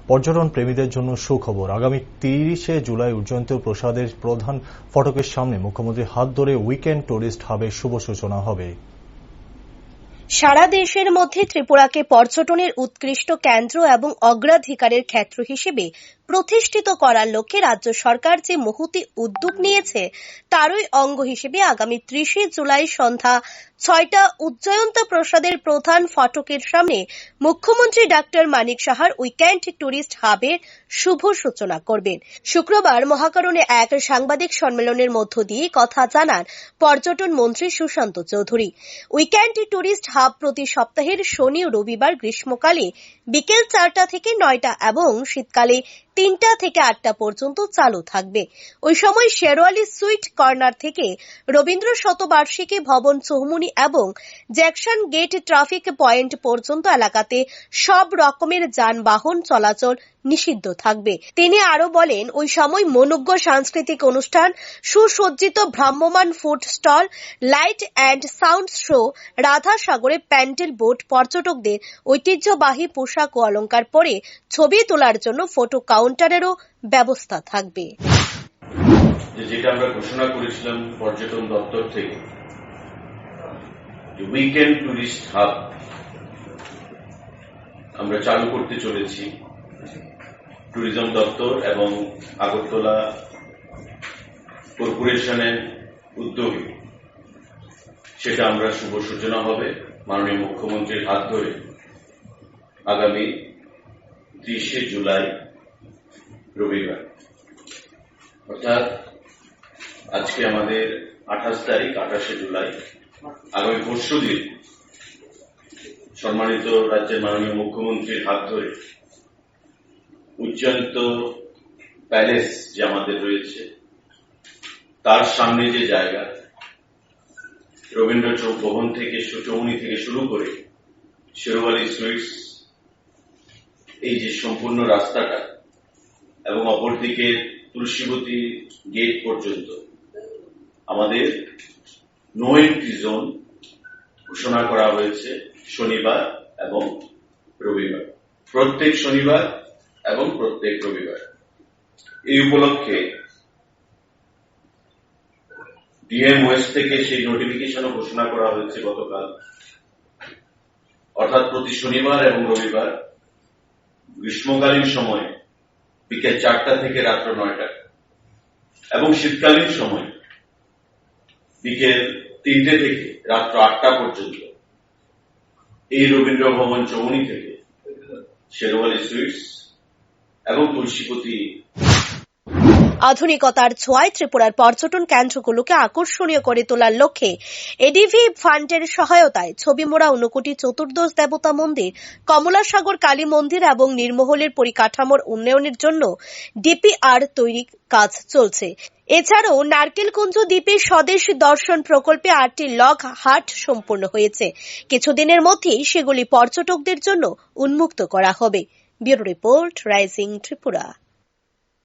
পর্যটন প্রেমীদের জন্য সুখবর। আগামী 30 জুলাই উজ্জয়ন্ত প্রসাদের প্রধান ফটকের সামনে মুখ্যমন্ত্রীর হাত ধরে উইকেন্ড টুরিস্ট হাবের শুভ সূচনা হবে। সারা দেশের মধ্যে ত্রিপুরাকে পর্যটনের উৎকৃষ্ট কেন্দ্র এবং অগ্রাধিকারের ক্ষেত্র হিসেবে প্রতিষ্ঠিত করার লক্ষ্যে রাজ্য সরকার যে মহতী উদ্যোগ নিয়েছে তারই অঙ্গ হিসেবে আগামী 30 জুলাই সন্ধ্যা 6টা উজ্জয়ন্ত প্রসাদের প্রধান ফটকের সামনে মুখ্যমন্ত্রী ডক্টর মানিক সাহার উইকেন্ড টুরিস্ট হাবের শুভ সূচনা করবেন। শুক্রবার মহাকরণে এক সাংবাদিক সম্মেলনের মধ্য দিয়ে কথা জানান পর্যটন মন্ত্রী Sushanta Chowdhury. Weekend tourist hub প্রতি সপ্তাহের শনি ও রবিবার গ্রীষ্মকালে বিকেল 4টা থেকে 9টা এবং শীতকালে 3টা থেকে 8টা পর্যন্ত চালু থাকবে। ওই সময় শেরওয়ালি সুইট কর্নার থেকে রবীন্দ্র শতবার্ষিকী ভবন চৌমুহনী এবং জ্যাকসন গেট ট্রাফিক পয়েন্ট পর্যন্ত এলাকাতে সব রকমের যানবাহন চলাচল নিষিদ্ধ থাকবে। তিনি আরো বলেন, ওই সময় মনোজ্ঞ সাংস্কৃতিক অনুষ্ঠান, সুসজ্জিত ভ্রাম্যমান food stall, light and sound show, Radha সাগরে প্যান্ডেল বোট, পর্যটকদের ঐতিহ্যবাহী পোশাক ও অলংকার পরে ছবি তোলার জন্য ফটো কাউন্টারেরও ব্যবস্থা থাকবে। যেটা আমরা ঘোষণা করেছিলাম পর্যটন দপ্তর থেকে, উইকেন্ড টুরিস্ট হাব আমরা চালু করতে চলেছি ট্যুরিজম দপ্তর এবং আগরতলা কর্পোরেশনের উদ্যোগে। সেটা আমরা শুভ সূচনা হবে মাননীয় মুখ্যমন্ত্রীর হাত ধরে আগামী 30 জুলাই রবিবার, অর্থাৎ আজকে আমাদের 28 তারিখ, 28 জুলাই আগামী পরশুদিন সম্মানিত রাজ্যের মাননীয় মুখ্যমন্ত্রীর হাত ধরে উজ্জয়ন্ত প্যালেস যে আমাদের রয়েছে তার সামনে যে জায়গা, রবীন্দ্র চৌক ভবন থেকে চৌমুহনী থেকে শুরু করে শেরওয়ালি সুইটস, এই যে সম্পূর্ণ রাস্তাটা এবং অপরদিকে তুলসীবতী গেট পর্যন্ত আমাদের নো এন্ট্রি জোন ঘোষণা করা হয়েছে শনিবার এবং রবিবার, প্রত্যেক শনিবার এবং প্রত্যেক রবিবার। এই উপলক্ষে ডিএম ওয়েস্ট থেকে সেই নোটিফিকেশনও ঘোষণা করা হয়েছে গতকাল, অর্থাৎ প্রতি শনিবার এবং রবিবার গ্রীষ্মকালীন সময় বিকেল 4টা থেকে রাত্র 9টা এবং শীতকালীন সময় বিকেল 3টে থেকে রাত্র 8টা পর্যন্ত এই রবীন্দ্র ভবন চৌমুহনী থেকে শেরওয়ালি সুইটস এবং তুলসীপতি। আধুনিকতার ছোঁয়ায় ত্রিপুরার পর্যটন কেন্দ্রগুলোকে আকর্ষণীয় করে তোলার লক্ষ্যে এডিভি ফান্ডের সহায়তায় ছবিমোড়া ঊনকোটি চতুর্দশ দেবতা মন্দির, কমলাসাগর কালী মন্দির এবং নির্মহলের পরিকাঠামোর উন্নয়নের জন্য ডিপিআর তৈরির কাজ চলছে। এছাড়াও নারকেলকুঞ্জ দ্বীপে স্বদেশ দর্শন প্রকল্পে 8টি লগ হাট সম্পূর্ণ হয়েছে। কিছুদিনের মধ্যেই সেগুলি পর্যটকদের জন্য উন্মুক্ত করা হবে। Bureau report, rising Tripura.